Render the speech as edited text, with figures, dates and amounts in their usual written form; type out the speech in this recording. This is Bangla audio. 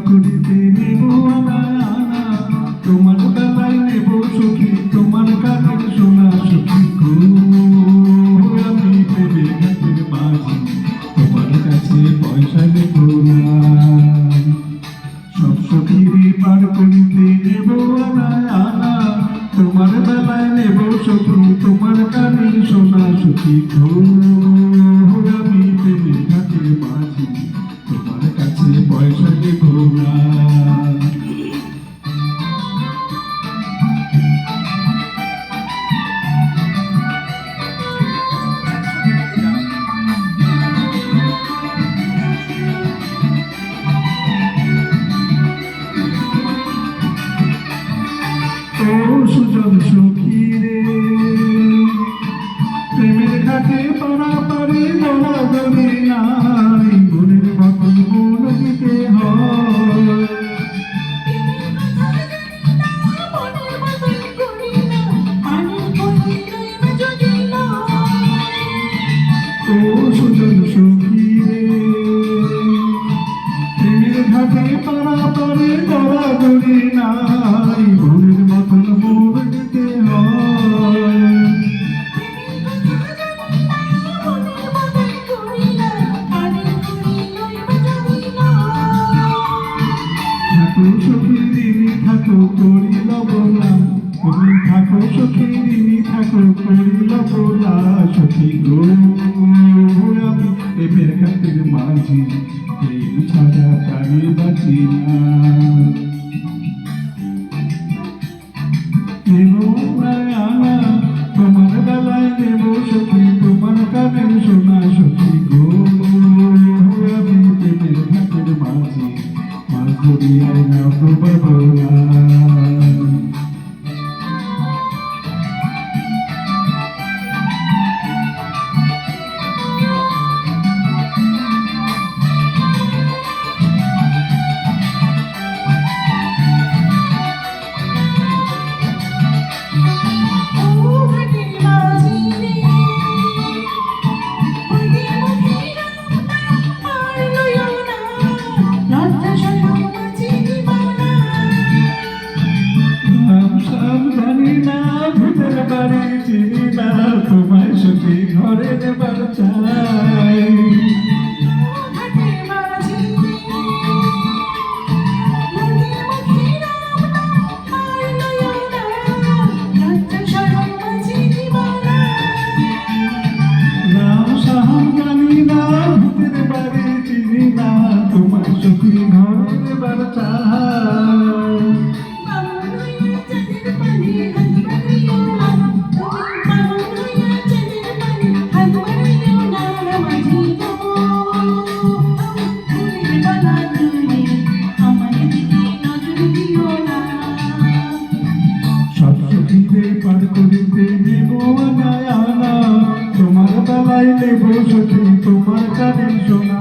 করিতে নেব আনা আনা, তোমার বেলায় নেব সখী তোমার কানের সোনা সখী গো। আমি প্রেমে ঘাটের মাঝি তোমার কাছে পয়সা নেব না, সব সখীরে পার করিতে নেব আনা আনা, তোমার বেলায় নেব সখী তোমার কানের সোনা সখী গো। আমি প্রেমে ঘাটের মাঝি তোমার কাছে পয়সা নেব না। ও সুজন সখী রে, প্রেমের ঘাটে পারাপারে দৌড়াদৌড়ি নাই, মনের মতন মন দিতে হয়। ও সুজন সখী রে, প্রেমের ঘাটে পারাপারে দৌড়াদৌড়ি নাই, মনের মতন মন দিতে হয়। থাকো সখী দিনী থাকো করিল বলা, তুমি থাকো সখী দিনী থাকো করিল বলা সখী গো। আমি প্রেমের ঘাটের মাঝি প্রেম ছাড়া প্রাণে বাঁচি না, নেব আনা তোমার বেলায় নেব সখী তোমার কানের সোনা সখী গো। আমি প্রেমের ঘাটের মাঝি মাছ ধরিয়ায় না প্রবাবলা। জানি না ভূতের বাড়ি চিনি না, তোমায় সখী ঘরে নেবার চাই। রাম সাহাম জানি না ভূতের বাড়ি চিনি না, তোমায় সখী ঘরে নেবার চাই। পার করিতে নেব আনা আনা, তোমার বেলায় নেব সখী তোমার কানের সোনা।